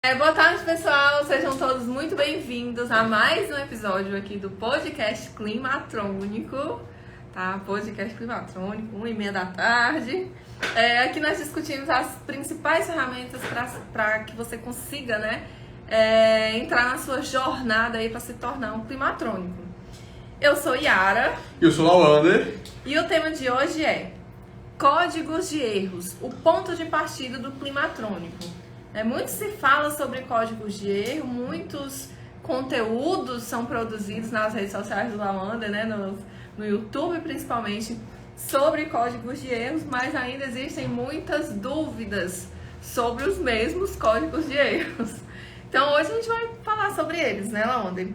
Boa tarde, pessoal. Sejam todos muito bem-vindos a mais um episódio aqui do podcast Climatrônico, tá? Podcast Climatrônico, 1h30 da tarde. Aqui nós discutimos as principais ferramentas para que você consiga, entrar na sua jornada aí para se tornar um climatrônico. Eu sou Yara. Eu sou Lawander. E o tema de hoje é Códigos de Erros, o ponto de partida do climatrônico. Muito se fala sobre códigos de erro, muitos conteúdos são produzidos nas redes sociais do Lawander, no YouTube principalmente, sobre códigos de erros, mas ainda existem muitas dúvidas sobre os mesmos códigos de erros. Então hoje a gente vai falar sobre eles, né, Lawander?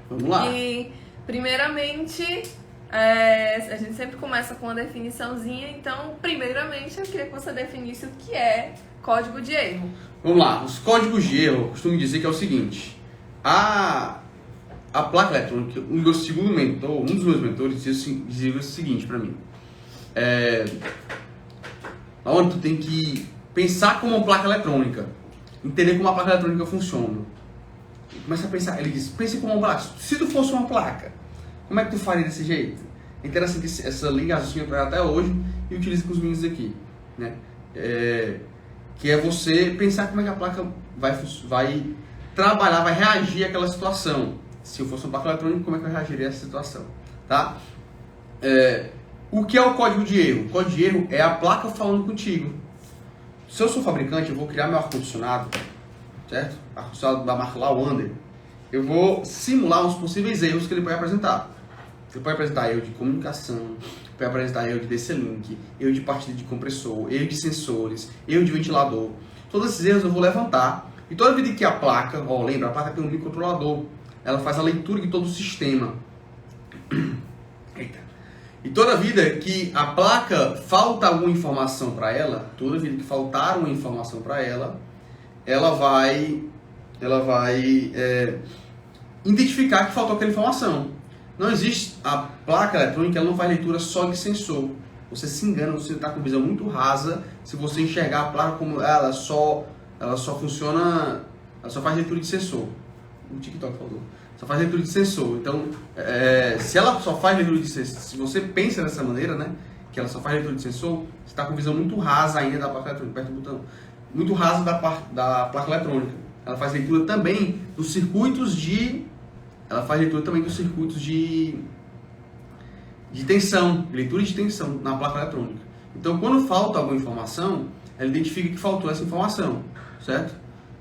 Vamos lá. E primeiramente, a gente sempre começa com uma definiçãozinha, então primeiramente eu queria que você definisse o que é código de erro. Vamos lá, os códigos de erro, eu costumo dizer que é o seguinte: a placa eletrônica, um dos meus mentores dizia o seguinte para mim: onde tu tem que pensar como uma placa eletrônica, entender como a placa eletrônica funciona. E começa a pensar, ele diz: pense como uma placa. Se tu fosse uma placa, como é que tu faria desse jeito? É interessante essa ligação para até hoje e utilizo com os meninos aqui, né? Que é você pensar como é que a placa vai trabalhar, vai reagir àquela situação. Se eu fosse uma placa eletrônica, como é que eu reagiria a essa situação? Tá? O que é o código de erro? O código de erro é a placa falando contigo. Se eu sou fabricante, eu vou criar meu ar-condicionado, certo? Ar-condicionado da marca Lawander. Eu vou simular os possíveis erros que ele pode apresentar. Ele pode apresentar erro de comunicação, pode apresentar erro de DC-Link, erro de partida de compressor, erro de sensores, erro de ventilador. Todos esses erros eu vou levantar. E toda vida que a placa, lembra, a placa tem um microcontrolador, ela faz a leitura de todo o sistema. Eita. E toda vida que a placa falta alguma informação para ela, toda vida que faltar uma informação para ela, ela vai identificar que faltou aquela informação. Não existe, a placa eletrônica, ela não faz leitura só de sensor. Você se engana, você está com visão muito rasa se você enxergar a placa como ela só funciona, ela só faz leitura de sensor. O TikTok falou. Só faz leitura de sensor. Então, se ela só faz leitura de sensor, se você pensa dessa maneira, né, que ela só faz leitura de sensor, você está com visão muito rasa ainda da placa eletrônica, perto do botão. Muito rasa da placa eletrônica. Ela faz leitura também dos circuitos de tensão, leitura de tensão na placa eletrônica. Então, quando falta alguma informação, ela identifica que faltou essa informação, certo?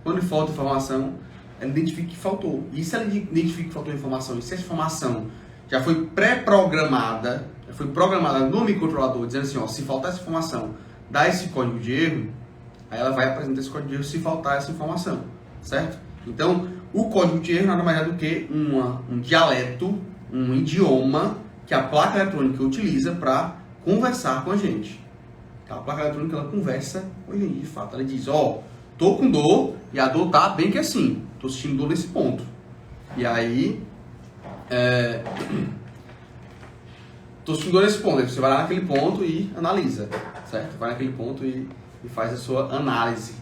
Quando falta informação, ela identifica que faltou. E se ela identifica que faltou informação, e se essa informação já foi pré-programada, já foi programada no microcontrolador, dizendo assim, se faltar essa informação, dá esse código de erro, aí ela vai apresentar esse código de erro se faltar essa informação, certo? Então, o código de erro nada mais é do que um dialeto, um idioma que a placa eletrônica utiliza para conversar com a gente. A placa eletrônica, ela conversa com a gente, de fato. Ela diz, tô com dor e a dor tá bem que assim, tô sentindo dor nesse ponto. E aí, tô sentindo dor nesse ponto. Aí você vai lá naquele ponto e analisa, certo? Vai naquele ponto e faz a sua análise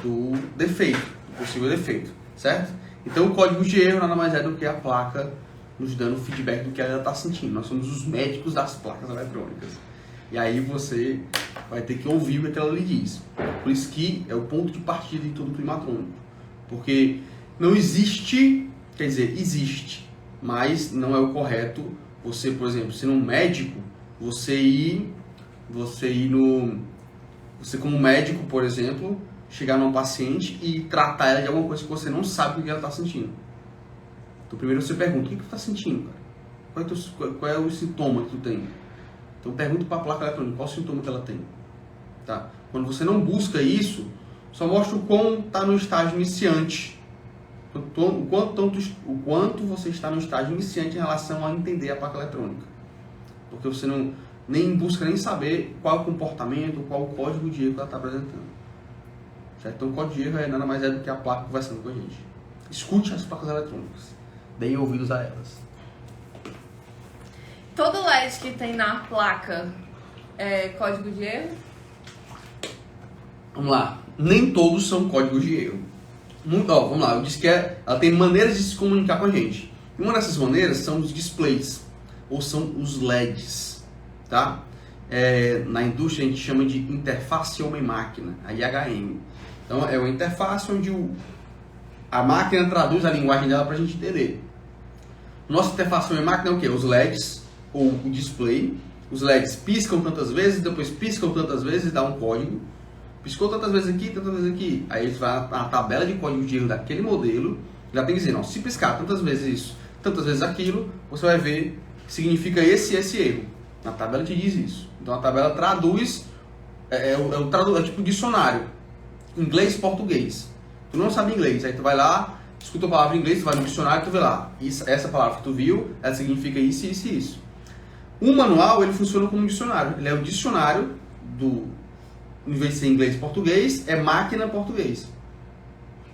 do defeito, do possível defeito, certo? Então, o código de erro nada mais é do que a placa nos dando feedback do que ela está sentindo. Nós somos os médicos das placas eletrônicas. E aí você vai ter que ouvir o que ela lhe diz. Por isso que é o ponto de partida de todo climatrônico. Porque não existe, quer dizer, existe, mas não é o correto você, por exemplo, sendo um médico, você como médico, por exemplo, chegar num paciente e tratar ela de alguma coisa que você não sabe o que ela está sentindo. Então primeiro você pergunta, o que tu está sentindo, cara? Qual é o sintoma que tu tem? Então pergunta para a placa eletrônica, qual é o sintoma que ela tem? Tá? Quando você não busca isso, só mostra o quão está no estágio iniciante. O quanto você está no estágio iniciante em relação a entender a placa eletrônica. Porque você nem busca nem saber qual é o comportamento, qual o código de erro que ela está apresentando. Certo? Então o código de erro nada mais é do que a placa conversando com a gente. Escute as placas eletrônicas. Deem ouvidos a elas. Todo LED que tem na placa é código de erro? Vamos lá. Nem todos são códigos de erro. Vamos lá, eu disse que ela tem maneiras de se comunicar com a gente. E uma dessas maneiras são os displays, ou são os LEDs, tá? Na indústria a gente chama de interface homem-máquina, a IHM. Então é uma interface onde a máquina traduz a linguagem dela para a gente entender. Nossa interface homem-máquina é o quê? Os LEDs, ou o display. Os LEDs piscam tantas vezes, depois piscam tantas vezes e dá um código. Piscou tantas vezes aqui, tantas vezes aqui. Aí eles vai na tabela de código de erro daquele modelo, já tem que dizer, não, se piscar tantas vezes isso, tantas vezes aquilo, você vai ver que significa esse erro. Na tabela te diz isso. Então a tabela traduz, é tipo dicionário, inglês, português. Tu não sabe inglês, aí tu vai lá, escuta a palavra em inglês, tu vai no dicionário e tu vê lá, essa palavra que tu viu, ela significa isso, isso e isso. O manual, ele funciona como um dicionário. Ele é o dicionário em vez de ser inglês e português, é máquina português.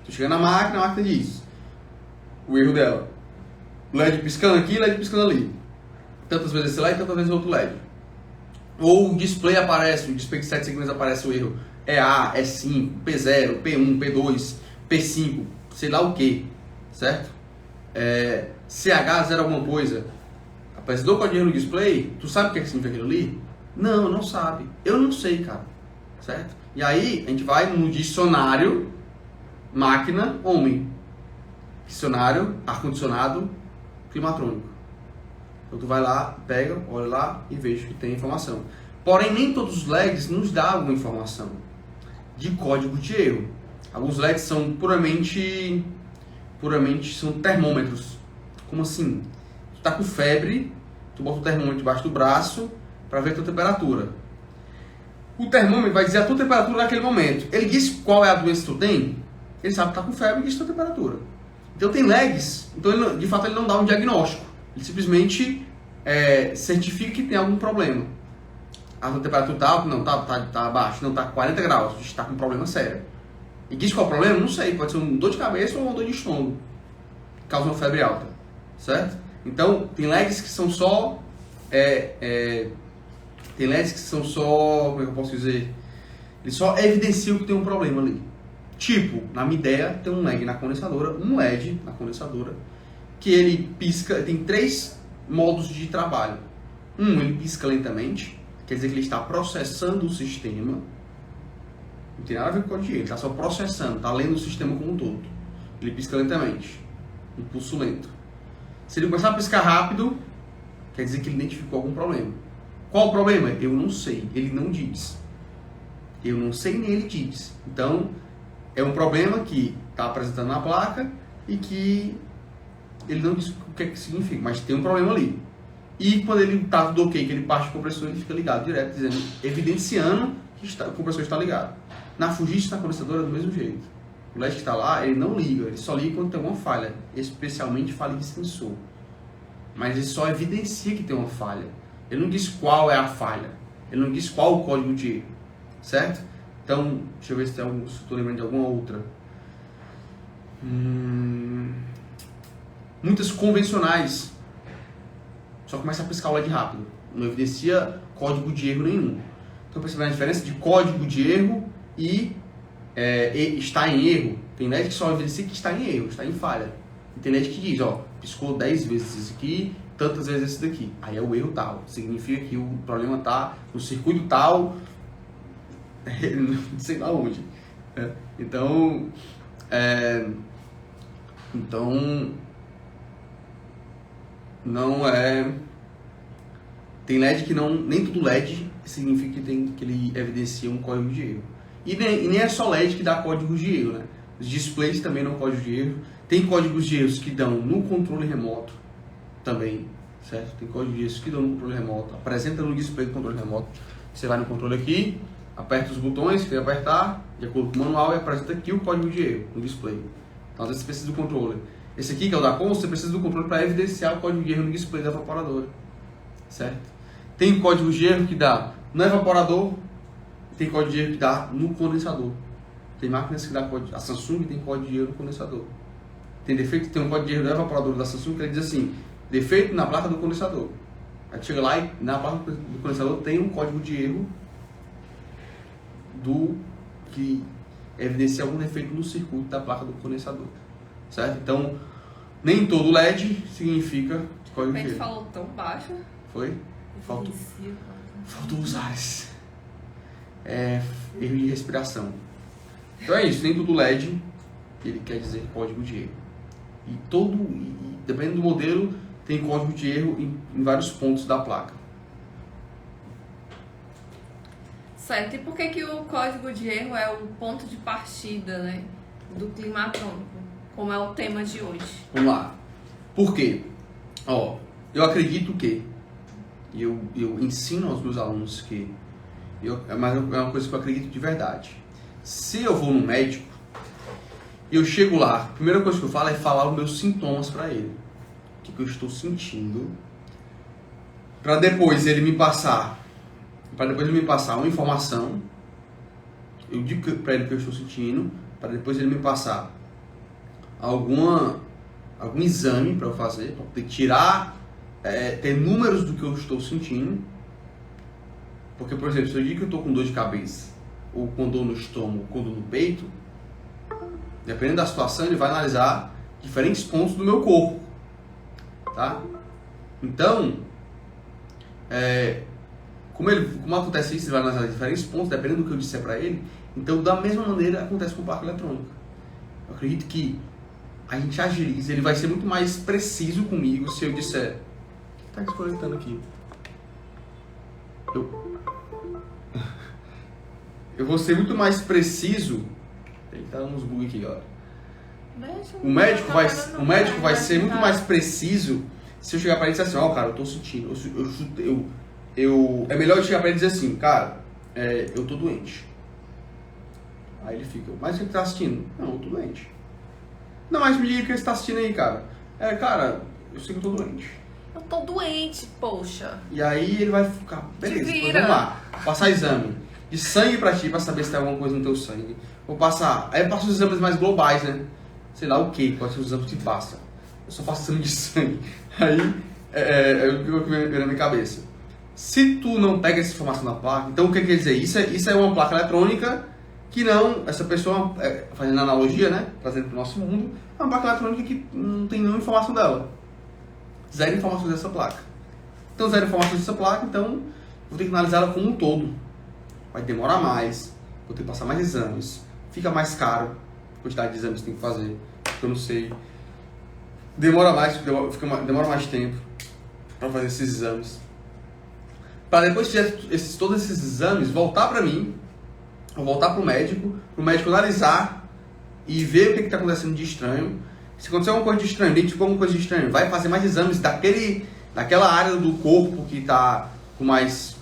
Tu chega na máquina, a máquina diz o erro dela. LED piscando aqui, LED piscando ali. Tantas vezes esse LED, tantas vezes outro LED. Ou o display aparece, o display de 7 segundos aparece o erro. É A, é 5, P0, P1, P2, P5, sei lá o que, certo? CH0 alguma coisa. Apareceu o código de erro no display, tu sabe o que significa aquilo ali? Não, não sabe. Eu não sei, cara. Certo? E aí a gente vai no dicionário máquina homem. Dicionário ar-condicionado climatrônico. Então tu vai lá, pega, olha lá e veja que tem informação. Porém, nem todos os LEDs nos dão alguma informação de código de erro. Alguns LEDs são puramente são termômetros. Como assim? Tu tá com febre, tu bota o termômetro debaixo do braço para ver a tua temperatura. O termômetro vai dizer a tua temperatura naquele momento. Ele diz qual é a doença que tu tem, ele sabe que tá com febre e diz a tua temperatura. Então tem LEDs, então de fato ele não dá um diagnóstico. Ele simplesmente certifica que tem algum problema. A tua temperatura tá alta? Não, tá abaixo. Não, tá 40 graus. Está com um problema sério. E diz qual é o problema? Não sei. Pode ser uma dor de cabeça ou uma dor de estômago. Causa uma febre alta. Certo? Então, tem LEDs que são só... tem LEDs que são só... Como é que eu posso dizer? Eles só evidenciam que tem um problema ali. Tipo, na minha ideia, tem um LED na condensadora, que ele pisca, tem 3 modos de trabalho. Ele pisca lentamente, quer dizer que ele está processando o sistema. Não tem nada a ver com o código de erro, ele está só processando, está lendo o sistema como um todo. Ele pisca lentamente, impulso lento. Se ele começar a piscar rápido, quer dizer que ele identificou algum problema. Qual o problema? Eu não sei, ele não diz. Eu não sei nem ele diz. Então, é um problema que está apresentando na placa e que ele não diz o que é que significa, mas tem um problema ali. E quando ele está tudo ok, que ele parte o compressor, ele fica ligado direto, dizendo, evidenciando que o compressor está ligado. Na Fujitsu, na condensadora, é do mesmo jeito. O LED que está lá, ele não liga, ele só liga quando tem alguma falha, especialmente falha de sensor. Mas ele só evidencia que tem uma falha. Ele não diz qual é a falha, ele não diz qual o código de erro, certo? Então, deixa eu ver se estou lembrando de alguma outra. Muitas convencionais só começa a piscar o LED rápido, não evidencia código de erro nenhum. Então, percebendo a diferença de código de erro e está em erro? Tem LED que só evidencia que está em erro, está em falha. E tem LED que diz, ó, piscou 10 vezes esse aqui, tantas vezes esse daqui. Aí é o erro tal, significa que o problema está no circuito tal, não sei lá onde. Então, não é... Tem LED que não... Nem todo LED significa que ele evidencia um código de erro. E nem é só LED que dá códigos de erro, né? Os displays também dão código de erro. Tem códigos de erros que dão no controle remoto também, certo? Tem códigos de erros que dão no controle remoto. Apresenta no display do controle remoto. Você vai no controle aqui, aperta os botões que tem que apertar, de acordo com o manual, e apresenta aqui o código de erro no display. Então, às vezes você precisa do controle. Esse aqui, que é o da Consul, você precisa do controle para evidenciar o código de erro no display da evaporadora, certo? Tem código de erro que dá no evaporador, tem código de erro que dá no condensador. Tem máquinas que dá código... A Samsung tem código de erro no condensador. Tem um código de erro no evaporador da Samsung que ele diz assim, defeito na placa do condensador. Aí chega lá e na placa do condensador tem um código de erro evidencia algum defeito no circuito da placa do condensador, certo? Então, nem todo LED significa código de erro. Falou tão baixo. Foi? Faltou os ares. Erro de respiração. Então é isso, nem todo LED ele quer dizer código de erro. E dependendo do modelo, tem código de erro em vários pontos da placa. Certo, e por que o código de erro é o ponto de partida, né, do climatrônico, como é o tema de hoje? Vamos lá. Por quê? Ó, eu acredito que, eu ensino aos meus alunos que, mas é uma coisa que eu acredito de verdade. Se eu vou no médico, eu chego lá, a primeira coisa que eu falo é falar os meus sintomas para ele. O que eu estou sentindo, para depois ele me passar uma informação, eu digo para ele o que eu estou sentindo, para depois ele me passar algum exame para eu fazer, para poder tirar, ter números do que eu estou sentindo. Porque, por exemplo, se eu digo que eu estou com dor de cabeça, ou com dor no estômago, com dor no peito, dependendo da situação, ele vai analisar diferentes pontos do meu corpo, tá? Então, como acontece isso, ele vai analisar diferentes pontos, dependendo do que eu disser para ele. Então, da mesma maneira, acontece com placa eletrônica. Eu acredito que a gente agiliza, ele vai ser muito mais preciso comigo se eu disser... O que está desconectando aqui? Eu vou ser muito mais preciso... Tem que estar uns bugs aqui, olha. O médico vai ser muito mais preciso se eu chegar para ele e dizer assim, ó, cara, eu tô sentindo, é melhor eu chegar para ele e dizer assim, cara, eu tô doente. Aí ele fica, mas você tá assistindo? Não, eu tô doente. Não, mas me diga o que você tá assistindo aí, cara. Cara, eu sei que eu tô doente. Eu tô doente, poxa. E aí ele vai ficar, beleza, então vamos lá, passar exame de sangue pra ti, pra saber se tem alguma coisa no teu sangue. Aí eu passo os exames mais globais, né? Sei lá o que, quais são os exames que passa. Eu só faço exame de sangue. Aí, o que vem na minha cabeça. Se tu não pega essa informação na placa, então o que quer dizer? Isso é uma placa eletrônica que não, essa pessoa, fazendo analogia, né? Trazendo para o nosso mundo, é uma placa eletrônica que não tem nenhuma informação dela. Zero informações dessa placa. Então, zero informações dessa placa, então vou ter que analisar ela como um todo. Vai demorar mais, vou ter que passar mais exames, fica mais caro a quantidade de exames que tem que fazer, porque eu não sei. Demora mais tempo para fazer esses exames. Para depois de fizer todos esses exames, voltar para mim, ou voltar para o médico analisar e ver o que está acontecendo de estranho. Se acontecer alguma coisa de estranho, identificou alguma coisa de estranho, vai fazer mais exames daquela área do corpo que está com mais,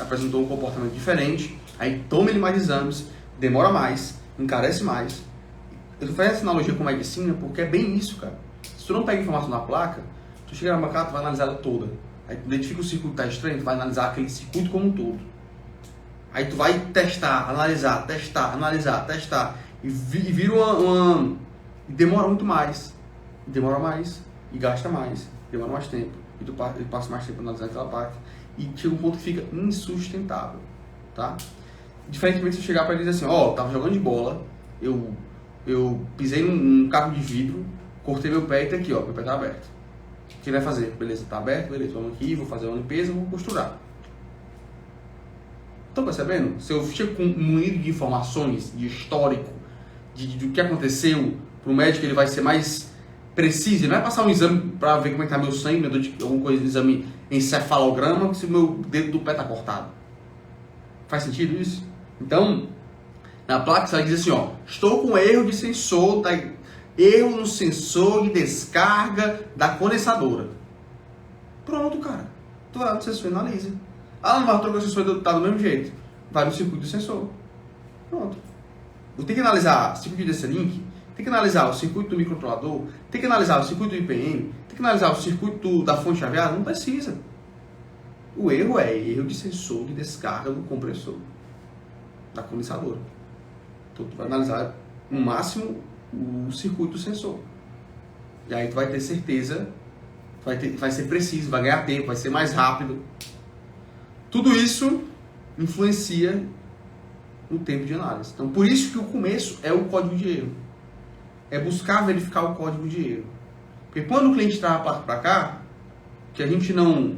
apresentou um comportamento diferente. Aí toma ele mais exames, demora mais, encarece mais. Eu tô fazendo essa analogia com medicina porque é bem isso, cara. Se tu não pega informação na placa, tu chega na bancada, tu vai analisar ela toda. Aí tu identifica o circuito que tá estranho, tu vai analisar aquele circuito como um todo. Aí tu vai testar, analisar, testar. E vira e demora muito mais. Demora mais. E gasta mais. Demora mais tempo. E tu passa mais tempo analisando aquela parte. E chega um ponto que fica insustentável. Tá? Diferentemente se eu chegar para ele e dizer assim, tava jogando de bola, eu pisei num caco de vidro, cortei meu pé e tá aqui, meu pé tá aberto. O que ele vai fazer? Beleza, tá aberto, beleza, vamos aqui, vou fazer uma limpeza, vou costurar. Estão percebendo? Se eu chego com um munido de informações, de histórico, do que aconteceu, pro médico ele vai ser mais preciso, ele não vai passar um exame para ver como é que tá meu sangue, alguma coisa de exame encefalograma, se o meu dedo do pé tá cortado. Faz sentido isso? Então, na placa você vai dizer assim, estou com erro de sensor, erro no sensor de descarga da condensadora. Pronto, cara. Tu vai lá no sensor e analisa. Não vai trocar o sensor, tá do mesmo jeito. Vai no circuito do sensor. Pronto. Vou ter que analisar o circuito desse link, tem que analisar o circuito do microcontrolador, tem que analisar o circuito do IPM, tem que analisar o circuito da fonte chaveada. Não precisa. O erro é erro de sensor de descarga do compressor da condensadora. Então tu vai analisar no máximo o circuito do sensor. E aí tu vai ter certeza, vai ser preciso, vai ganhar tempo, vai ser mais rápido. Tudo isso influencia no tempo de análise. Então, por isso que o começo é o código de erro. É buscar verificar o código de erro. Porque quando o cliente traz a placa para cá, que a gente não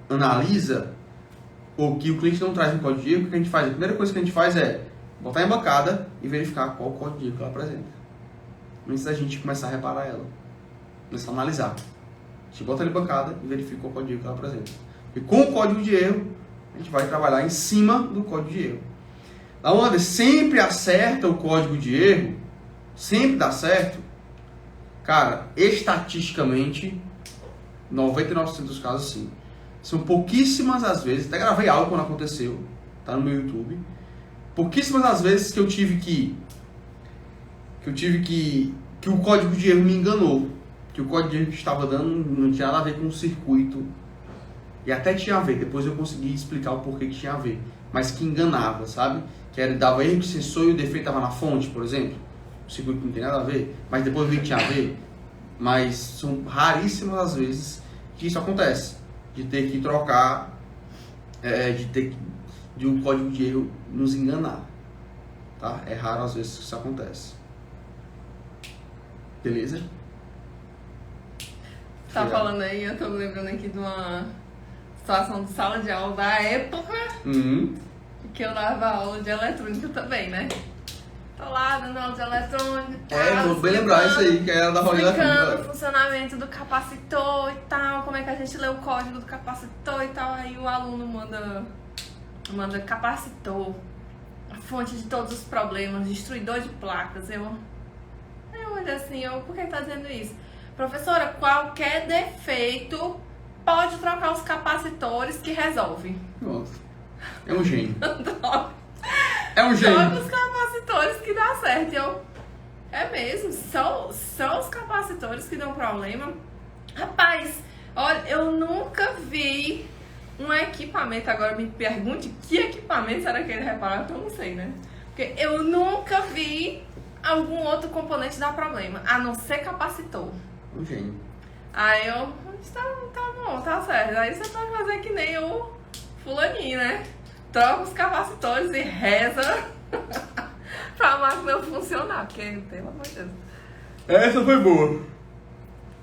analisa, ou que o cliente não traz um código de erro, o que a gente faz? A primeira coisa que a gente faz é botar em bancada e verificar qual o código de erro que ela apresenta. Antes da gente começar a reparar ela. Começar a analisar. A gente bota ela em bancada e verifica qual código de erro que ela apresenta. E com o código de erro, a gente vai trabalhar em cima do código de erro. A Wander sempre acerta o código de erro, sempre dá certo. Cara, estatisticamente, 99% dos casos sim. São pouquíssimas as vezes, até gravei algo quando aconteceu, tá no meu YouTube. Pouquíssimas as vezes que eu tive que o código de erro me enganou. Que o código de erro que estava dando não tinha nada a ver com o circuito. E até tinha a ver, depois eu consegui explicar o porquê que tinha a ver. Mas que enganava, sabe? Que era, dava erro de sensor e o defeito estava na fonte, por exemplo. O circuito não tem nada a ver, mas depois eu vi que tinha a ver. Mas são raríssimas as vezes que isso acontece. De ter que trocar, de um código de erro nos enganar. Tá? É raro às vezes que isso acontece. Beleza? Tá falando aí, eu tô me lembrando aqui de uma situação de sala de aula da época que eu dava aula de eletrônica também, né? Tô lá dando aula de eletrônica e tal. Vou bem lembrar isso aí, que era da aula de eletrônica. Explicando o funcionamento do capacitor e tal, como é que a gente lê o código do capacitor e tal. Aí o aluno manda capacitor, a fonte de todos os problemas, destruidor de placas. Eu olhei assim, por que tá dizendo isso? Professora, qualquer defeito pode trocar os capacitores que resolve. Nossa, é um gênio. É um gênio. Troca os capacitores que dá certo. É mesmo, são os capacitores que dão problema. Rapaz, olha, eu nunca vi um equipamento, agora me pergunte que equipamento será que ele reparava, que eu não sei, né? Porque eu nunca vi algum outro componente dar problema, a não ser capacitor. Um gênio. Aí eu, tá bom, tá certo. Aí você pode fazer que nem o fulaninho, né? Troca os capacitores e reza pra máquina funcionar, porque, pelo amor de Deus. Essa foi boa.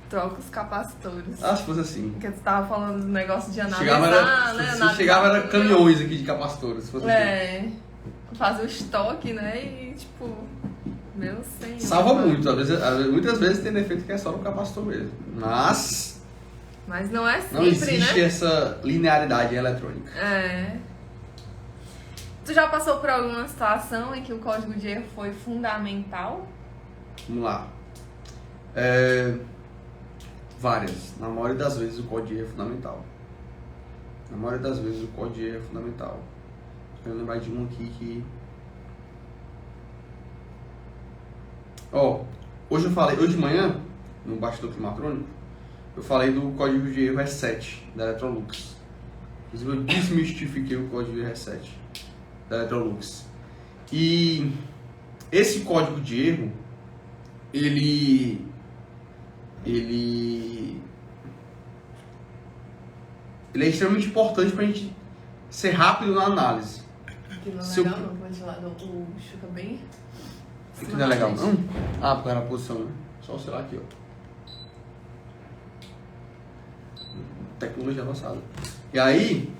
Troca os capacitores. Se fosse assim. Porque você tava falando do negócio de analisar, Se chegava era caminhões aqui de capacitores, se fosse assim. Fazer o estoque, né? E tipo, meu senhor. Salva muito, muitas vezes tem defeito que é só no capacitor mesmo. Mas não é sempre, não existe, né? essa linearidade eletrônica. Tu já passou por alguma situação em que o código de erro foi fundamental? Vamos lá. Várias. Na maioria das vezes o código de erro é fundamental. Na maioria das vezes o código de erro é fundamental. Eu lembrar de um aqui que... hoje de manhã, no bastidor climatrônico, eu falei do código de erro R7 da Electrolux. Inclusive eu desmistifiquei o código de erro R7 da Electrolux. E esse código de erro, ele é extremamente importante para a gente ser rápido na análise. Que não é legal não, o ventilador, o bicho fica bem... Aqui não é legal não? Por causa da posição, né? Só sei lá aqui, Tecnologia avançada. E aí,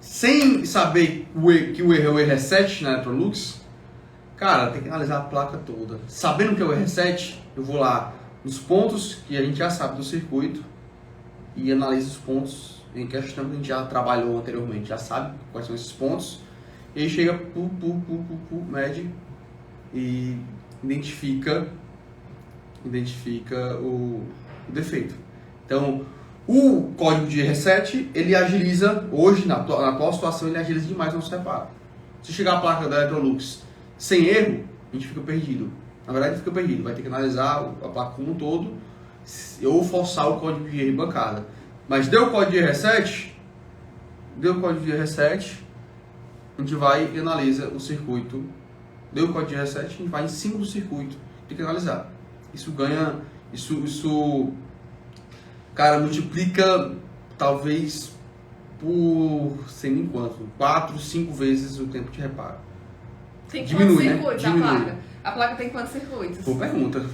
sem saber que o erro é o R7 na Electrolux, cara, tem que analisar a placa toda. Sabendo que é o R7, eu vou lá nos pontos que a gente já sabe do circuito e analiso os pontos em questão que a gente já trabalhou anteriormente, já sabe quais são esses pontos. E aí chega, mede e identifica o defeito. Então, o código de R7, ele agiliza, hoje, na atual situação, ele agiliza demais o nosso reparo. Se chegar a placa da Electrolux sem erro, a gente fica perdido. Na verdade, fica perdido. Vai ter que analisar a placa como um todo ou forçar o código de erro em bancada. Mas deu o código de R7, a gente vai e analisa o circuito. Deu o código de R7, a gente vai em cima do circuito, tem que analisar. Isso ganha, cara, multiplica talvez por, sei nem quanto, 4, 5 vezes o tempo de reparo. Tem Diminui, quantos né? circuitos Diminui. a placa? A placa tem quantos circuitos? Boa pergunta.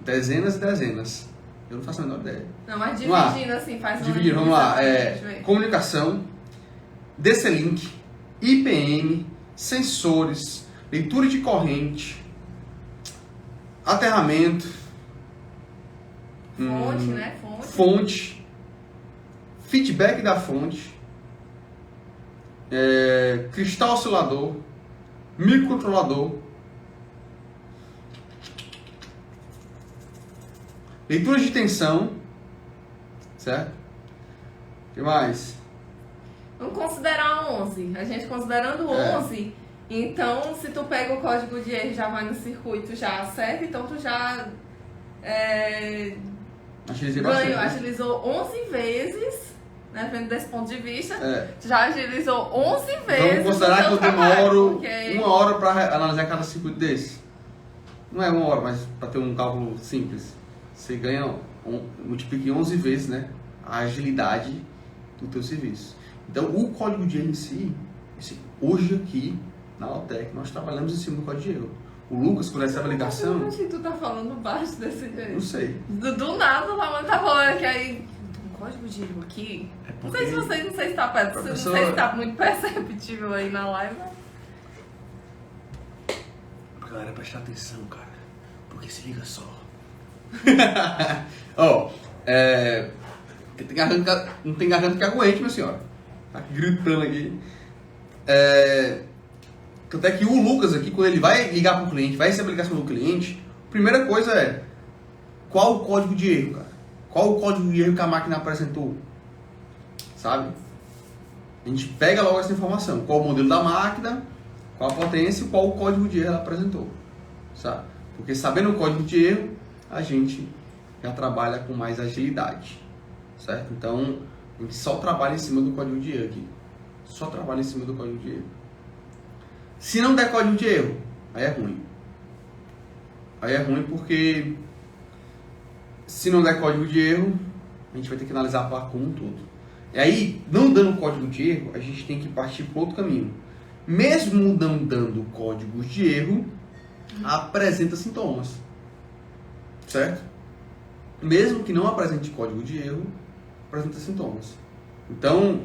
Dezenas e dezenas. Eu não faço a menor ideia. Não, mas Vamos lá. dividindo assim, faz uma Dividir, vamos lá. divisão pra gente ver. Comunicação, DC-Link, IPM, sensores, leitura de corrente, aterramento, Fonte, né? fonte, feedback da fonte, cristal oscilador, microcontrolador, leitura de tensão, certo? O que mais? Vamos considerar 11. A gente considerando 11, então se tu pega o código de erro e já vai no circuito já certo, então tu já Agilizei bastante. agilizou 11 vezes, né, vendo desse ponto de vista, É. já agilizou 11 vezes. Vamos considerar que o eu teu trabalho, demoro porque- 1 hora para analisar cada circuito desse. Não é 1 hora, mas para ter um cálculo simples. Você ganha, multiplica em 11 vezes, né, a agilidade do teu serviço. Então, o código de erro em si, hoje aqui na Lautec, nós trabalhamos em cima do código de erro. O Lucas, quando recebe a ligação, Eu acho que tu tá falando baixo desse não jeito. sei. Do nada, o Lamã tá falando que aí. Um código de erro aqui. Não sei se vocês, não sei se tá perto, não sei se tá muito perceptível aí na live. Pra galera prestar atenção, cara. Porque se liga só. Ó, não tem garganta que aguente, minha senhora. Tá gritando aqui. Tanto é que o Lucas aqui, quando ele vai ligar pro cliente, vai receber a ligação do cliente, a primeira coisa é: qual o código de erro, cara? Qual o código de erro que a máquina apresentou? Sabe? A gente pega logo essa informação. Qual o modelo da máquina, qual a potência e qual o código de erro ela apresentou. Sabe? Porque sabendo o código de erro, a gente já trabalha com mais agilidade. Certo? Então, a gente só trabalha em cima do código de erro aqui. Só trabalha em cima do código de erro. Se não der código de erro, aí é ruim. Aí é ruim porque se não der código de erro, a gente vai ter que analisar a placa como um todo. E aí, não dando código de erro, a gente tem que partir para outro caminho. Mesmo não dando códigos de erro, apresenta sintomas. Certo? Mesmo que não apresente código de erro, apresenta sintomas. Então,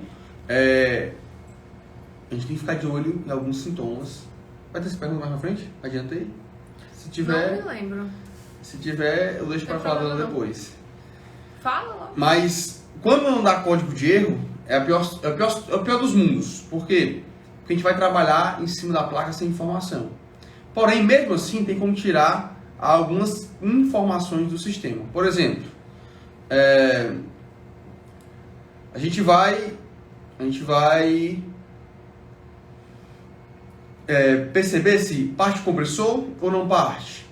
a gente tem que ficar de olho em alguns sintomas. Vai ter essa pergunta mais na frente? Adianta aí. Se tiver, Não me lembro. se tiver, eu deixo para falar dela depois. Fala lá. Mas quando não dá código de erro, é o pior dos mundos. Por quê? Porque a gente vai trabalhar em cima da placa sem informação. Porém, mesmo assim, tem como tirar algumas informações do sistema. Por exemplo, a gente vai perceber se parte o compressor ou não parte.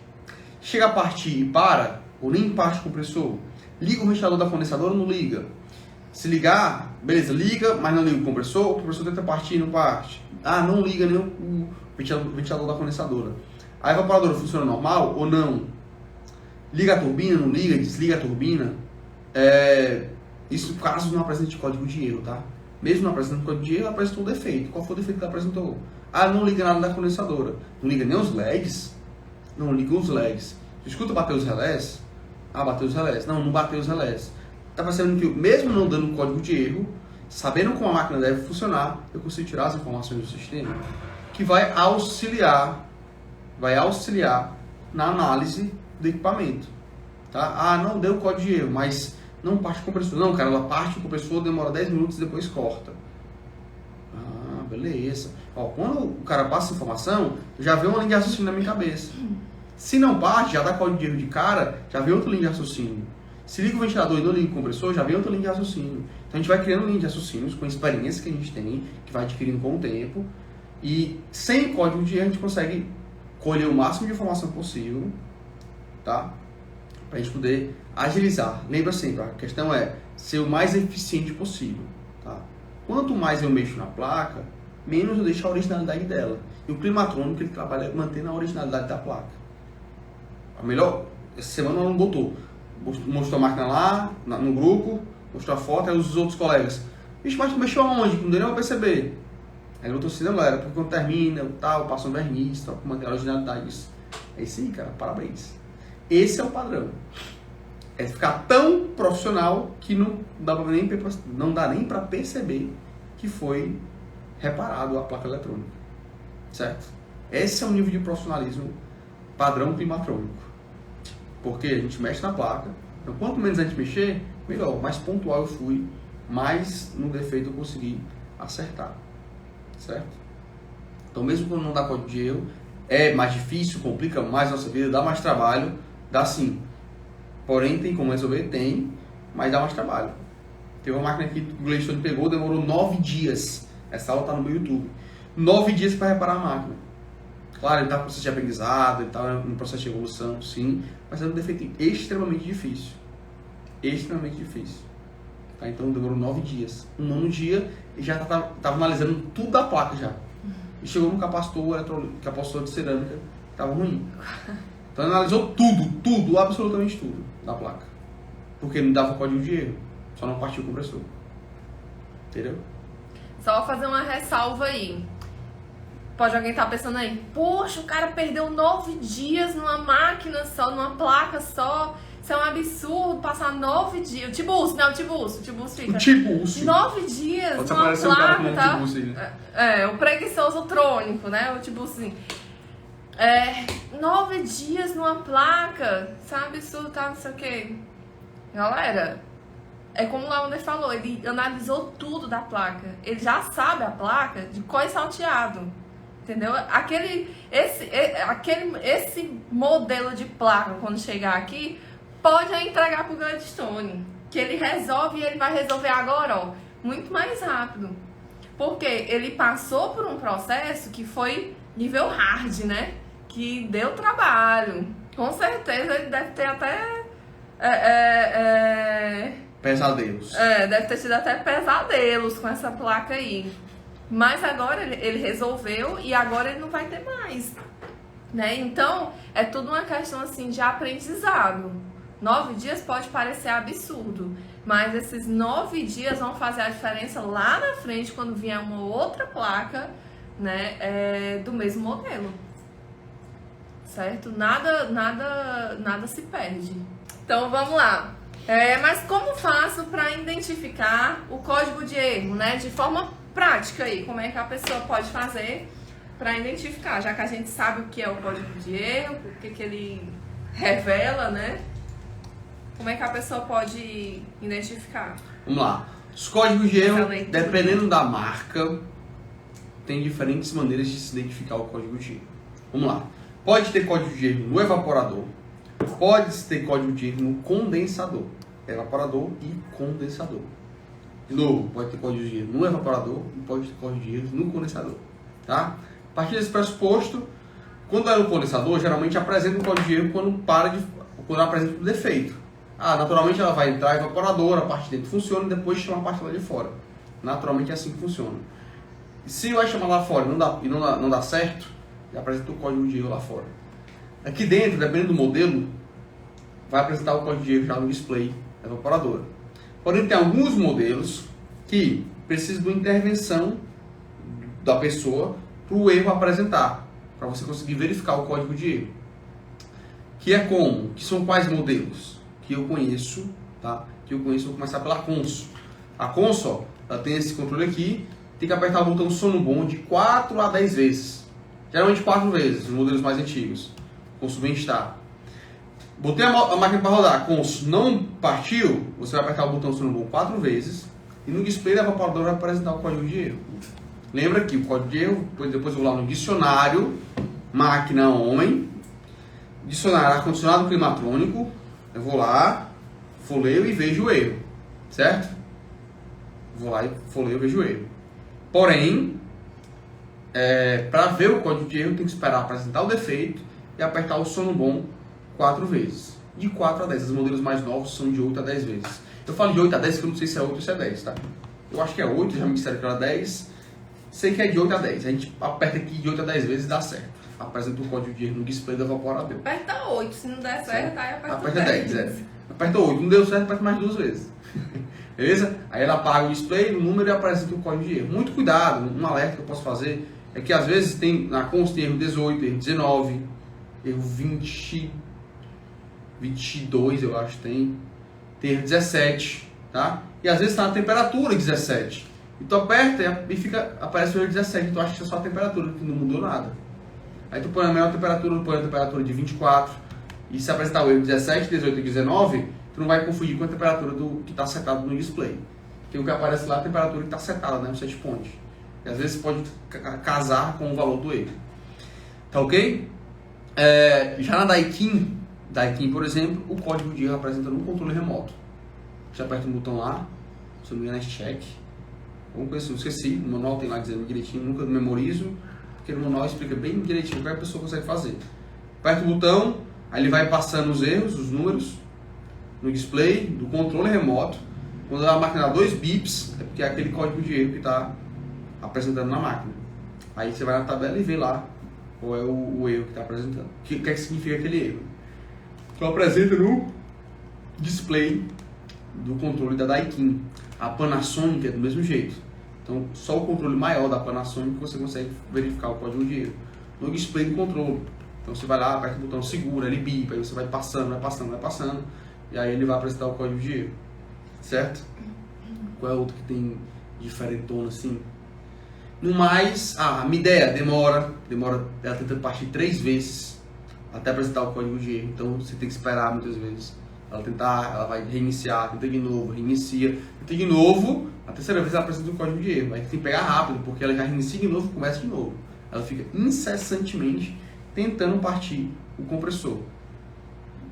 Chega a partir e para, ou nem parte o compressor. Liga o ventilador da condensadora ou não liga. Se ligar, beleza, liga, mas não liga o compressor tenta partir e não parte. Ah, não liga nem o ventilador da condensadora. A evaporadora funciona normal ou não? Liga a turbina, não liga, desliga a turbina. Isso caso não apresente código de erro, tá? Mesmo não apresentando código de erro, apresentou um defeito. Qual foi o defeito que ela apresentou? Ah, não liga nada da condensadora. Não liga nem os LEDs. Não liga os LEDs. Você escuta bater os relés? Ah, bateu os relés. Não, não bateu os relés. Está percebendo que mesmo não dando código de erro, sabendo como a máquina deve funcionar, eu consigo tirar as informações do sistema que vai auxiliar na análise do equipamento. Tá? Ah, não deu código de erro, mas não parte o compressor. Não, cara, ela parte o compressor, demora 10 minutos e depois corta. Ah, beleza. Ó, quando o cara passa essa informação, já vê uma linha de raciocínio na minha cabeça. Se não parte, já dá código de erro de cara, já vê outra linha de raciocínio. Se liga o ventilador e não liga o compressor, já vem outra linha de raciocínio. Então a gente vai criando linha de raciocínios com a experiência que a gente tem, que vai adquirindo com o tempo. E sem código de erro a gente consegue colher o máximo de informação possível, tá? Para a gente poder agilizar. Lembra sempre, a questão é ser o mais eficiente possível, tá? Quanto mais eu mexo na placa, menos eu deixo a originalidade dela. E o climatrônico, ele trabalha mantendo a originalidade da placa. A melhor, essa semana ela não botou. Mostrou a máquina lá, no grupo, mostrou a foto, aí os outros colegas. Vixe, mas tu mexeu aonde? Não deu nem pra perceber. Aí ele botou assim, não, galera, porque quando termina, tal, passa um verniz, tal, com material de originalidade, isso. É isso aí, cara, parabéns. Esse é o padrão. É ficar tão profissional que não dá nem pra perceber que foi reparado a placa eletrônica. Certo? Esse é o nível de profissionalismo padrão climatrônico. Porque a gente mexe na placa, então quanto menos a gente mexer, melhor, mais pontual eu fui, mais no defeito eu consegui acertar. Certo? Então mesmo quando não dá código de erro, é mais difícil, complica mais a nossa vida, dá mais trabalho, dá sim. Porém tem como resolver? Tem, mas dá mais trabalho. Teve uma máquina que o Gleison pegou, demorou 9 dias. Essa aula está no meu YouTube. 9 dias para reparar a máquina. Claro, ele está no processo de aprendizado, ele está no processo de evolução, sim, mas é um defeito extremamente difícil. Extremamente difícil. Tá? Então demorou 9 dias. No 9º dia, ele já estava analisando tudo da placa já. E chegou no capacitor de cerâmica, que estava ruim. Então ele analisou tudo, absolutamente tudo da placa. Porque não dava código de erro, só não partiu o compressor. Entendeu? Só fazer uma ressalva aí. Pode alguém estar pensando aí, poxa, o cara perdeu 9 dias numa máquina só, numa placa só. Isso é um absurdo, passar 9 dias. O Tiburcio fica. O Tiburcio. 9 dias pode numa aparecer um cara com placa, um tá? Tiburcio aí, né? O preguiçoso trônico, né? O Tiburcio. 9 dias numa placa, isso é um absurdo, tá? Não sei o quê. Galera, é como o Launer falou, ele analisou tudo da placa. Ele já sabe a placa de cor e salteado. Entendeu? Esse modelo de placa, quando chegar aqui, pode entregar pro Gladstone. Que ele resolve e ele vai resolver agora, ó, muito mais rápido. Porque ele passou por um processo que foi nível hard, né? Que deu trabalho. Com certeza ele deve ter até... Pesadelos. Deve ter tido até pesadelos com essa placa aí. Mas agora ele resolveu e agora ele não vai ter mais. Né? Então, é tudo uma questão assim de aprendizado. 9 dias pode parecer absurdo, mas esses 9 dias vão fazer a diferença lá na frente quando vier uma outra placa, né, do mesmo modelo. Certo? Nada se perde. Então vamos lá. Mas como faço para identificar o código de erro, né? De forma prática aí, como é que a pessoa pode fazer para identificar, já que a gente sabe o que é o código de erro, o que ele revela, né? Como é que a pessoa pode identificar? Vamos lá. Os códigos de erro, dependendo da marca, tem diferentes maneiras de se identificar o código de erro. Vamos lá. Pode ter código de erro no evaporador, pode ter código de erro no condensador. Evaporador e condensador. De novo, pode ter código de erro no evaporador e pode ter código de erro no condensador. Tá? A partir desse pressuposto, quando é no condensador, geralmente apresenta um código de erro quando apresenta um defeito. Naturalmente ela vai entrar evaporador, a parte de dentro funciona e depois chama a parte lá de fora. Naturalmente é assim que funciona. Se vai chamar lá fora e não dá certo, já apresenta o código de erro lá fora. Aqui dentro, dependendo do modelo, vai apresentar o código de erro já no display da evaporadora. Porém, tem alguns modelos que precisam de uma intervenção da pessoa para o erro apresentar, para você conseguir verificar o código de erro. Que são quais modelos? Que eu conheço, tá? Vou começar pela Conso. A Conso, ela tem esse controle aqui, tem que apertar o botão sono bom de 4 a 10 vezes. Geralmente 4 vezes, os modelos mais antigos. Conso bem-estar. Botei a máquina para rodar, Conso não partiu, você vai apertar o botão sono bom 4 vezes e no display da evaporadora vai apresentar o código de erro. Lembra que o código de erro, depois eu vou lá no dicionário, máquina homem, dicionário ar-condicionado climatrônico, eu vou lá, folheio e vejo o erro, certo? Vou lá e folheio e vejo o erro. Porém, para ver o código de erro, tem que esperar apresentar o defeito e apertar o sono bom 4 vezes. De 4 a 10. Os modelos mais novos são de 8 a 10 vezes. Eu falo de 8 a 10 porque eu não sei se é 8 ou se é 10, tá? Eu acho que é 8, já me disseram que era 10. Sei que é de 8 a 10. A gente aperta aqui de 8 a 10 vezes e dá certo. Apresenta o código de erro no display do evaporador. Aperta 8, se não der certo, aí aperta 10. Aperta 8, não deu certo, aperta mais 2 vezes. Beleza? Aí ela apaga o display, o número e aparece aqui o código de erro. Muito cuidado, um alerta que eu posso fazer é que às vezes tem na consta tem erro 18, erro 19, erro 20, 22 eu acho que tem erro 17, tá? E às vezes está na temperatura 17. E tu aperta e aparece o erro 17, então acha que é só a temperatura, que não mudou nada. Aí tu põe a menor temperatura, põe a temperatura de 24, e se apresentar o erro 17, 18 e 19, tu não vai confundir com a temperatura que está setado no display. Porque o que aparece lá é a temperatura que está setada, né, no set point. E às vezes pode casar com o valor do erro. Tá ok? Já na Daikin, por exemplo, o código de erro apresenta no controle remoto. Você aperta um botão lá, se não me engano é check. Alguma coisa assim, eu esqueci, no manual tem lá dizendo direitinho, nunca memorizo, porque no manual explica bem direitinho o que a pessoa consegue fazer. Aperta o botão, aí ele vai passando os erros, os números, no display do controle remoto. Quando a máquina dá 2 bips, é porque é aquele código de erro que está apresentando na máquina. Aí você vai na tabela e vê lá qual é o erro que está apresentando. O que é que significa aquele erro? Então apresenta no display do controle da Daikin. A Panasonic é do mesmo jeito. Então só o controle maior da Panasonic você consegue verificar o código de erro. No display do controle. Então você vai lá, aperta o botão segura, ele bipa, aí você vai passando, e aí ele vai apresentar o código de erro. Certo? Qual é outro que tem diferentona assim? No mais, a Midea demora, ela tenta partir 3 vezes até apresentar o código de erro. Então você tem que esperar muitas vezes. Ela vai reiniciar, tenta de novo, reinicia, tenta de novo, a terceira vez ela apresenta o código de erro. Aí tem que pegar rápido, porque ela já reinicia de novo e começa de novo. Ela fica incessantemente tentando partir o compressor.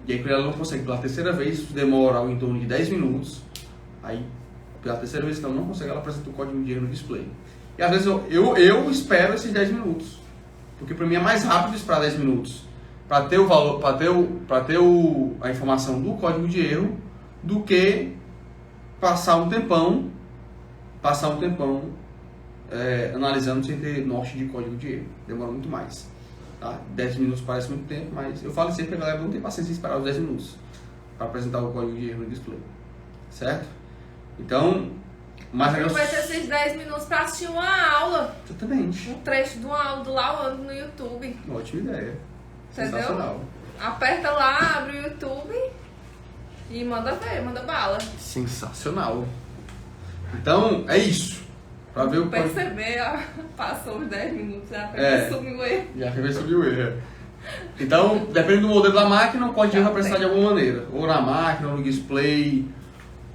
E aí quando ela não consegue pela terceira vez, demora em torno de 10 minutos. Aí pela terceira vez que ela não consegue, ela apresenta o código de erro no display. E às vezes eu espero esses 10 minutos. Porque para mim é mais rápido esperar 10 minutos para ter o valor, para ter a informação do código de erro, do que passar um tempão analisando sem ter norte de código de erro. Demora muito mais. Tá? 10 minutos parece muito tempo, mas eu falo sempre que a galera não tem paciência em esperar os 10 minutos para apresentar o código de erro no display. Certo? Então, mas não vai ter esses 10 minutos para assistir uma aula. Exatamente. Um trecho de uma aula do Lauando no YouTube. Ótima ideia. Entendeu? Sensacional. Aperta lá, abre o YouTube e manda ver, manda bala. Sensacional. Então, é isso. Pra ver o perceber, passou os 10 minutos, já subiu o erro. Já subiu o erro. Então, depende do modelo da máquina, o código vai apresentar de alguma maneira. Ou na máquina, ou no display,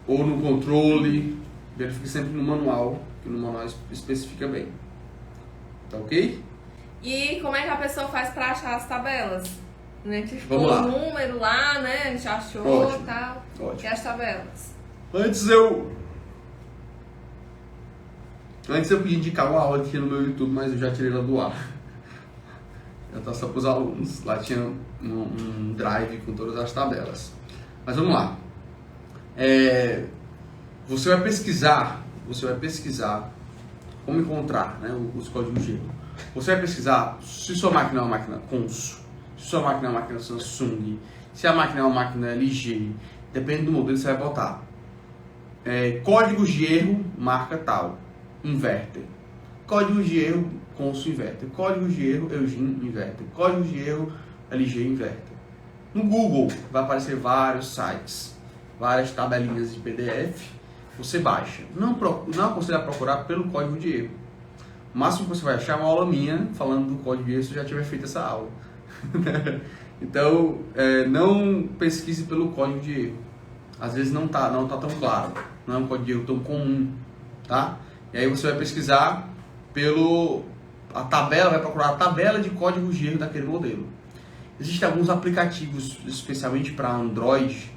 ou no controle. Verifique sempre no manual, que no manual especifica bem. Tá ok? E como é que a pessoa faz para achar as tabelas? A gente ficou Vamos lá. o número lá, né? A gente achou e tal. Ótimo. E as tabelas? Antes eu podia indicar uma aula aqui no meu YouTube, mas eu já tirei ela do ar. Eu tá só para os alunos. Lá tinha um drive com todas as tabelas. Mas vamos lá. Você vai pesquisar como encontrar, né, os códigos de erro. Você vai pesquisar se sua máquina é uma máquina Consul, se sua máquina é uma máquina Samsung, se a máquina é uma máquina LG, depende do modelo você vai botar. Códigos de erro, marca tal, inverter. Códigos de erro, Consul, inverter. Códigos de erro, Eugene, inverter. Códigos de erro, LG, inverter. No Google vai aparecer vários sites, várias tabelinhas de PDF. Você baixa. Não aconselho a procurar pelo código de erro. O máximo que você vai achar é uma aula minha falando do código de erro se eu já tiver feito essa aula. Então, não pesquise pelo código de erro. Às vezes não tá tão claro. Não é um código de erro tão comum. Tá? E aí você vai pesquisar vai procurar a tabela de códigos de erro daquele modelo. Existem alguns aplicativos, especialmente para Android,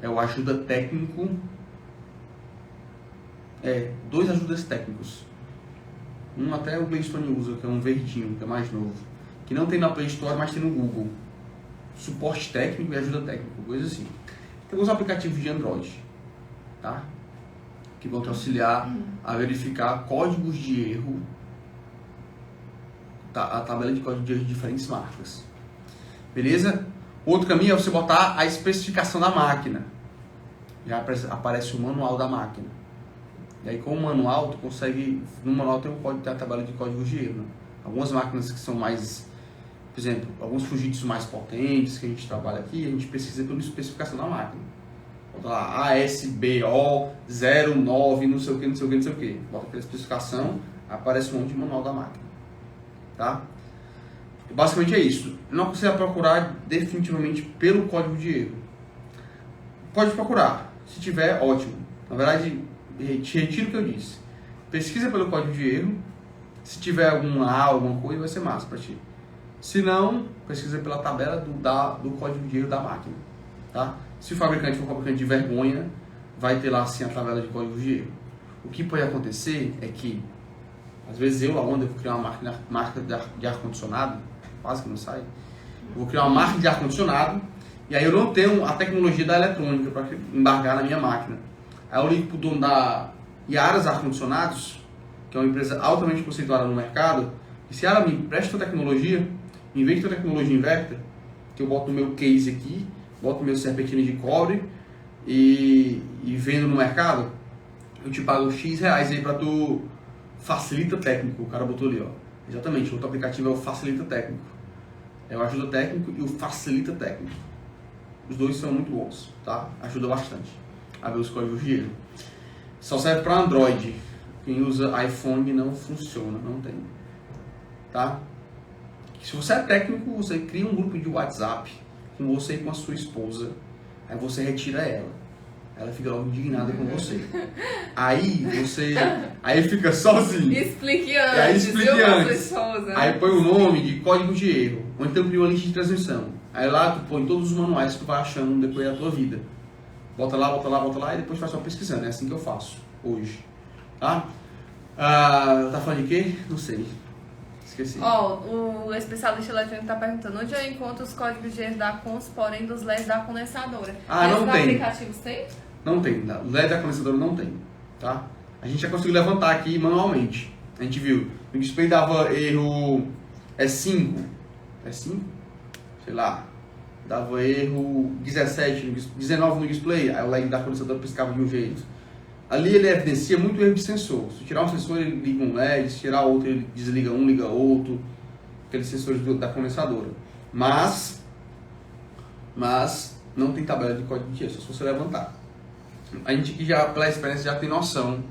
o Ajuda Técnico. 2 ajudas técnicos. Um até o Play Store usa, que é um verdinho, que é mais novo. Que não tem na Play Store, mas tem no Google. Suporte técnico e ajuda técnica, coisa assim. Tem alguns aplicativos de Android, tá? Que vão te auxiliar a verificar códigos de erro, a tabela de código de erro de diferentes marcas. Beleza? Outro caminho é você botar a especificação da máquina. já aparece o manual da máquina. E aí com o manual, tu consegue, no manual tem a tabela de códigos de erro. Né? Algumas máquinas que são mais, por exemplo, alguns Fujitsu mais potentes que a gente trabalha aqui, a gente precisa pela especificação da máquina. Bota lá ASBO 09, não sei o que, não sei o que, não sei o que. Bota aquela especificação, aparece um monte de manual da máquina. Tá? Basicamente é isso. Não aconselho procurar definitivamente pelo código de erro. Pode procurar. Se tiver, ótimo. Na verdade, retiro o que eu disse. Pesquisa pelo código de erro. Se tiver alguma coisa, vai ser massa para ti. Se não, pesquisa pela tabela do código de erro da máquina. Tá? Se o fabricante for um fabricante de vergonha, vai ter lá assim a tabela de código de erro. O que pode acontecer é que, às vezes eu vou criar uma marca de ar-condicionado, quase que não sai. Eu vou criar uma marca de ar-condicionado e aí eu não tenho a tecnologia da eletrônica para embargar na minha máquina. Aí eu ligo para o dono da Yaras Ar-Condicionados, que é uma empresa altamente conceituada no mercado, e se ela me empresta tecnologia, em vez de ter tecnologia Invector, que eu boto no meu case aqui, boto meu serpentina de cobre e vendo no mercado, eu te pago X reais aí para tu facilita técnico. O cara botou ali, ó. Exatamente, o outro aplicativo é o facilita técnico. É o ajuda técnico e o facilita técnico. Os dois são muito bons, tá? Ajuda bastante a ver os códigos de erro. Só serve para Android. Quem usa iPhone não funciona, não tem. Tá? Se você é técnico, você cria um grupo de WhatsApp com você e com a sua esposa. Aí você retira ela. Ela fica logo indignada com você. Aí fica sozinho. Explique antes. Aí explique antes. Esposa. Aí põe o nome de código de erro. Ou então cria uma lista de transmissão. Aí lá tu põe todos os manuais que tu vai achando no decorrer da tua vida. Bota lá e depois faz só pesquisando. É assim que eu faço hoje. Tá? Tá falando de quê? Não sei. Esqueci. O especialista eletrônico está perguntando onde eu encontro os códigos de erro da Cons, porém dos LEDs da condensadora. Não tem. Aplicativos tem? Não tem. O LED da condensadora não tem. Tá? A gente já conseguiu levantar aqui manualmente. A gente viu. O display dava erro 5. É 5? Sei lá. Dava erro 19 no display. Aí o LED da condensadora piscava de um jeito. Ali ele evidencia muito erro de sensor. Se tirar um sensor, ele liga um LED. Se tirar outro, ele desliga um, liga outro. Aqueles sensores da condensadora. Mas não tem tabela de código de erro, só se você levantar. A gente aqui já, pela experiência, já tem noção.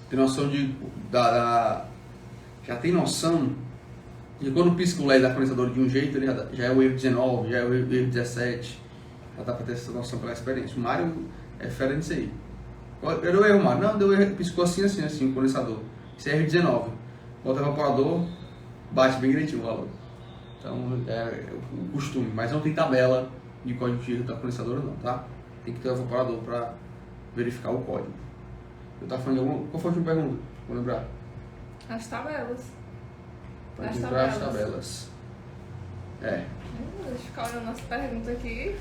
Já tem noção de quando pisca o LED da condensadora de um jeito, ele já é o erro 19, já é o erro 17. Já dá para ter essa noção pela experiência. O Mário é fera nisso aí. Qual era o erro, Mário? Não, deu erro, piscou assim, o condensador. Isso é erro 19. Bota o evaporador, bate bem direitinho o valor. Então é o costume, mas não tem tabela de código de erro da condensadora não, tá? Tem que ter o evaporador para verificar o código. Eu tava falando de alguma... Qual foi a última pergunta? Vou lembrar. As tabelas. Pode lembrar as tabelas. Deixa eu ficar olhando nossa pergunta aqui.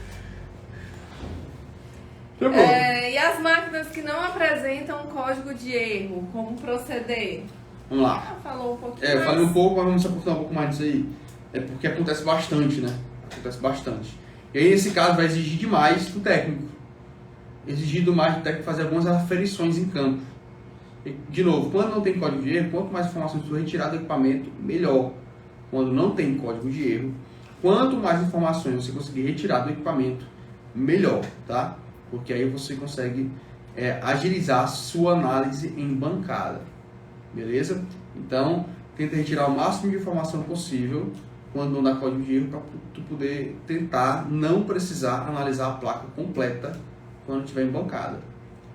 Tá bom. E as máquinas que não apresentam código de erro, como proceder? Vamos lá. Falou um pouquinho Eu mais. falei um pouco, mas vamos se aprofundar um pouco mais nisso aí. É porque acontece bastante, né? Acontece bastante. E aí, nesse caso, vai exigir demais do técnico. Exigir demais do técnico fazer algumas aferições em campo. E, de novo, quando não tem código de erro, quanto mais informações tu retirar do equipamento, melhor. Quando não tem código de erro, quanto mais informações você conseguir retirar do equipamento, melhor, tá? Porque aí você consegue agilizar a sua análise em bancada. Beleza? Então, tenta retirar o máximo de informação possível quando não dá código de erro para tu poder tentar não precisar analisar a placa completa quando estiver em bancada.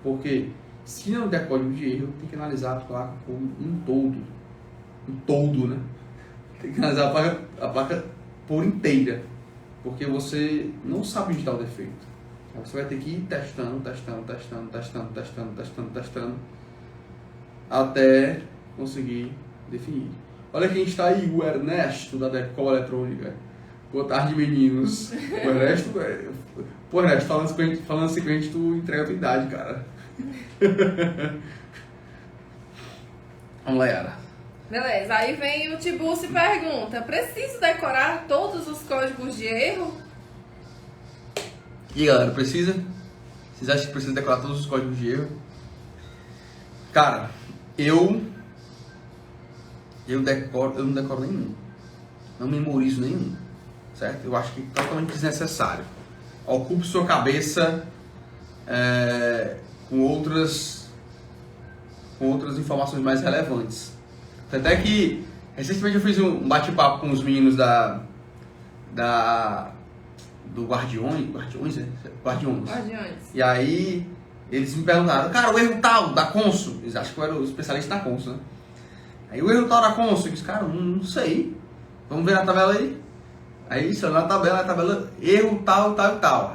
Porque se não der código de erro, tem que analisar a placa como um todo. Um todo, né? Tem que analisar a placa por inteira. Porque você não sabe onde está o defeito. Aí você vai ter que ir testando, até conseguir definir. Olha quem está aí, o Ernesto da Decol Eletrônica. Boa tarde, meninos. O Ernesto, pô, Ernesto, falando assim com a gente, tu entrega a tua idade, cara. Vamos lá, Yara. Beleza, aí vem o Tiburcio e pergunta: preciso decorar todos os códigos de erro? E aí, galera, precisa? Vocês acham que precisa decorar todos os códigos de erro? Cara, eu não decoro nenhum. Não memorizo nenhum. Certo? Eu acho que é totalmente desnecessário. Ocupe sua cabeça com outras informações mais relevantes. Até que recentemente eu fiz um bate-papo com os meninos do Guardiões. E aí eles me perguntaram, cara, o erro tal da Consul. Eles acham que eu era o especialista da Consul, né? Aí o erro tal da Consul, eu disse, cara, não sei. Vamos ver na tabela aí. Aí se eu na tabela, erro tal, tal e tal.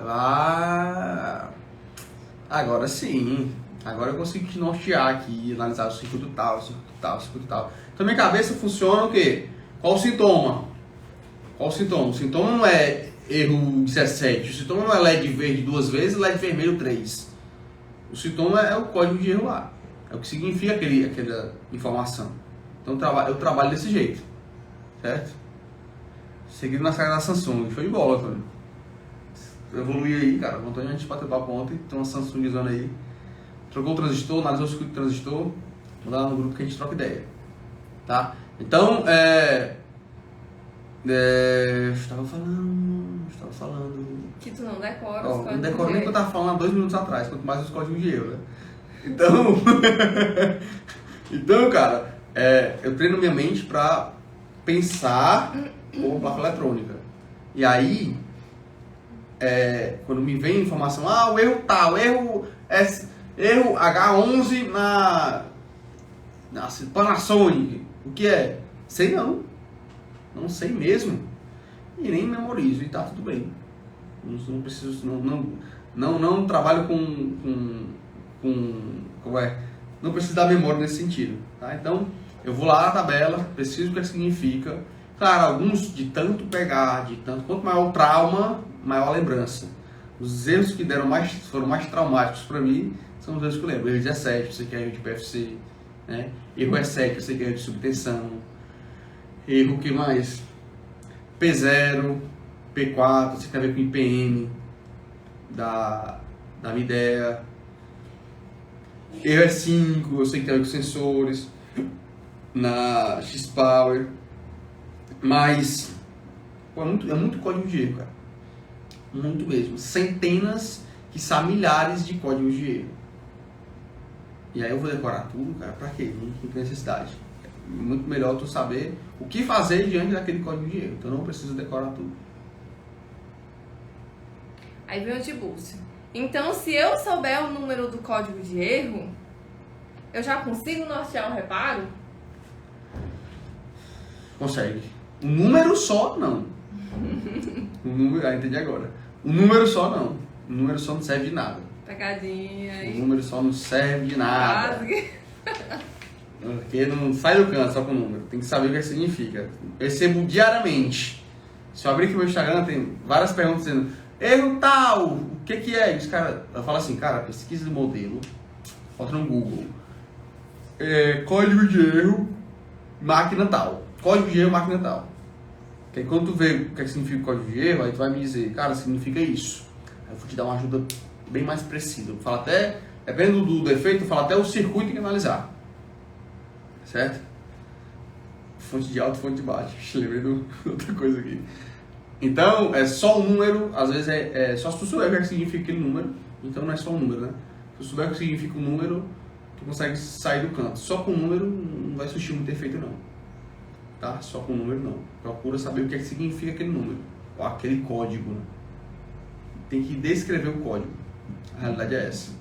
Agora sim. Agora eu consigo nortear aqui, analisar o circuito tal, circuito tal, circuito tal. Então minha cabeça funciona o quê? Qual o sintoma? O sintoma não é erro 17, o sintoma não é LED verde 2 vezes e LED vermelho 3. O sintoma é o código de erro lá. É o que significa aquela informação. Então eu trabalho desse jeito. Certo? Seguindo na saga da Samsung. Show de bola, Antônio. Evolui aí, cara. O Antônio a gente bateu papo ontem. Tem uma Samsungzona aí. Trocou o transistor, analisou o circuito do transistor. Vou lá no grupo que a gente troca ideia. Tá? Então, estava falando. Que tu não decora os códigos. Não decoro nem o que eu estava falando há 2 minutos atrás, quanto mais os códigos de erro, né? Então, cara, eu treino minha mente para pensar com placa eletrônica. E aí, quando me vem informação, o erro tal, erro H11 na Panasonic, o que é? Sei não sei mesmo, e nem memorizo, e tá tudo bem. Não preciso, não trabalho não preciso da memória nesse sentido, tá? Então, eu vou lá na tabela, preciso o que significa. Claro, alguns de tanto pegar, quanto maior o trauma, maior a lembrança. Os erros que foram mais traumáticos para mim são os erros que eu lembro. Erro 17, eu sei que é erro de PFC, né? Erro E7, eu sei que é erro de subtensão. Erro que mais? P0, P4, você tem a ver com IPM da minha ideia. Erro E5, eu sei que tem a ver com sensores, na X-Power. Mas é muito código de erro, cara. Muito mesmo. Centenas, quiçá milhares de códigos de erro. E aí eu vou decorar tudo, cara, pra quê? Não tem necessidade. É muito melhor tu saber o que fazer diante daquele código de erro. Então eu não preciso decorar tudo. Aí vem o Tibúrcio. Então, se eu souber o número do código de erro, eu já consigo nortear o reparo? Consegue. O número só, não. Entendi agora. O número só, não. O número só não serve de nada. Pegadinha aí. O número só não serve de nada. Quase. Porque não sai do canto só com o número. Tem que saber o que significa. Eu recebo diariamente. Se eu abrir aqui o meu Instagram, tem várias perguntas dizendo erro tal, o que é? E os cara, eu falo assim, cara, pesquisa de modelo, bota no Google. Código de erro, máquina tal. Código de erro, máquina tal. Porque aí quando tu vê o que significa código de erro, aí tu vai me dizer, cara, significa isso. Aí eu vou te dar uma ajuda bem mais precisa. Eu falo até, dependendo do defeito, eu falo até o circuito tem que analisar. Certo? Fonte de alto, fonte de baixo. Lembrei de outra coisa aqui. Então, é só um número, às vezes só se tu souber o que significa aquele número, então não é só um número, né? Se tu souber o que significa o número, tu consegue sair do canto. Só com o número não vai surgir muito efeito, não. Tá? Só com o número, não. Procura saber o que significa aquele número, ou aquele código, né? Tem que descrever o código. A realidade é essa.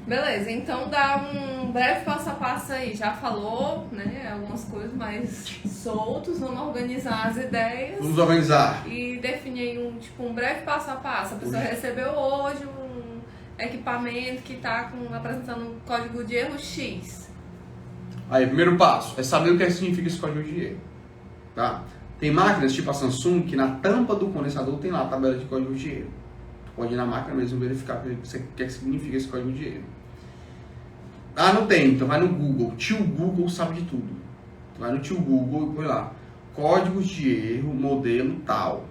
Beleza, então dá um breve passo a passo aí. Já falou, né, algumas coisas mais soltos. Vamos organizar as ideias. Vamos organizar. E definir um breve passo a passo. A pessoa recebeu hoje um equipamento que está apresentando um código de erro X. Aí, primeiro passo é saber o que significa esse código de erro. Tá? Tem máquinas tipo a Samsung que na tampa do condensador tem lá a tabela de código de erro. Tu pode ir na máquina mesmo verificar o que significa esse código de erro. Não tem, então vai no Google. Tio Google sabe de tudo. Tu vai no tio Google e põe lá. Códigos de erro, modelo tal.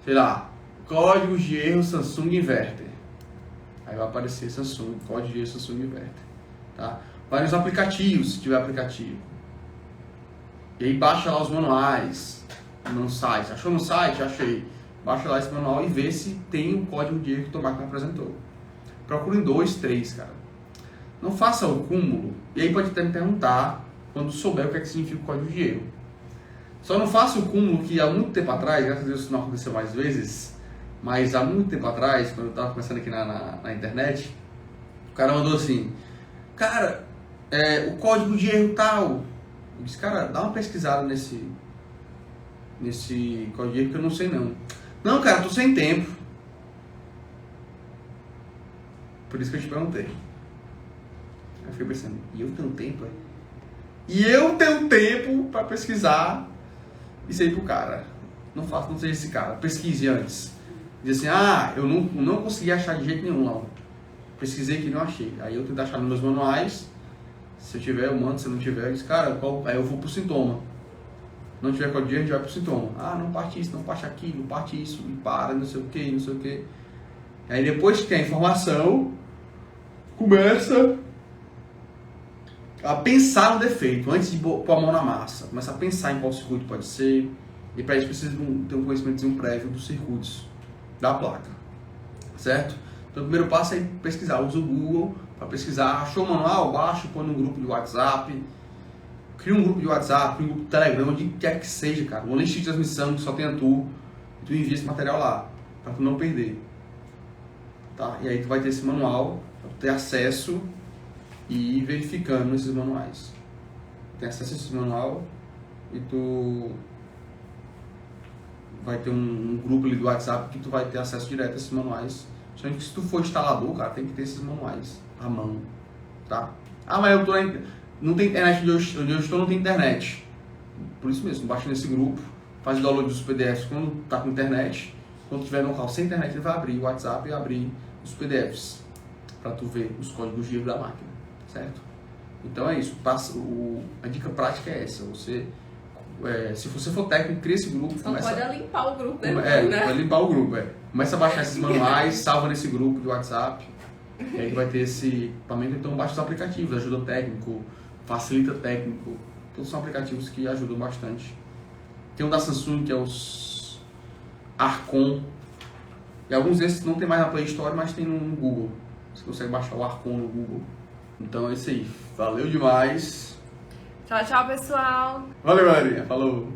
Sei lá, códigos de erro Samsung Inverter. Aí vai aparecer Samsung, código de erro Samsung Inverter. Tá? Vai nos aplicativos, se tiver aplicativo. E aí baixa lá os manuais no site. Achou no site? Achei. Baixa lá esse manual e vê se tem o código de erro que o máquina apresentou. Procure em 2, 3, cara. Não faça o cúmulo. E aí pode até me perguntar, quando souber o que é que significa o código de erro. Só não faça o cúmulo que há muito tempo atrás, graças a Deus isso não aconteceu mais vezes, mas há muito tempo atrás, quando eu estava começando aqui na internet, o cara mandou assim, cara, o código de erro tal. Eu disse, cara, dá uma pesquisada nesse código de erro que eu não sei não. Não, cara, tô sem tempo. Por isso que eu te perguntei. Aí eu fiquei pensando, e eu tenho tempo? E eu tenho tempo para pesquisar isso aí pro cara. Não seja esse cara. Pesquise antes. Diz assim, eu não consegui achar de jeito nenhum lá. Pesquisei que não achei. Aí eu tento achar nos meus manuais. Se eu tiver, eu mando. Se não tiver, eu disse, cara, aí eu vou pro sintoma. Não tiver código de erro, a gente vai pro sintoma. Não parte isso, não parte aquilo, parte isso, e para, não sei o que, não sei o que. Aí depois que tem a informação, começa a pensar no defeito, antes de pôr a mão na massa. Começa a pensar em qual circuito pode ser. E para isso precisa ter um conhecimento prévio dos circuitos da placa. Certo? Então o primeiro passo é pesquisar. Usa o Google para pesquisar. Achou o manual? Baixa, põe num grupo de WhatsApp. Cria um grupo de WhatsApp, um grupo de Telegram, onde quer que seja, cara. Uma lista de transmissão que só tenha tu. E tu envia esse material lá, para tu não perder. Tá? E aí tu vai ter esse manual, para tu ter acesso e ir verificando esses manuais. Tem acesso a esse manual e tu vai ter um grupo ali do WhatsApp que tu vai ter acesso direto a esses manuais. Só que se tu for instalador, cara, tem que ter esses manuais à mão, tá? Mas eu tô não tem internet onde eu estou, não tem internet. Por isso mesmo, baixa nesse grupo, faz o download dos PDFs quando tá com internet. Quando tiver no local sem internet, ele vai abrir o WhatsApp e abrir os PDFs para tu ver os códigos de erro da máquina, certo? Então é isso. A dica prática é essa. Você, se você for técnico, cria esse grupo. Só pode limpar o grupo, né? Vai limpar o grupo. Começa a baixar esses manuais, salva nesse grupo de WhatsApp. E aí vai ter esse equipamento. Então baixa os aplicativos, ajuda técnico, facilita técnico. Todos são aplicativos que ajudam bastante. Tem um da Samsung que é os Arcon. E alguns desses não tem mais na Play Store, mas tem no Google. Você consegue baixar o Arcon no Google. Então é isso aí. Valeu demais. Tchau, tchau, pessoal. Valeu, Maria. Falou.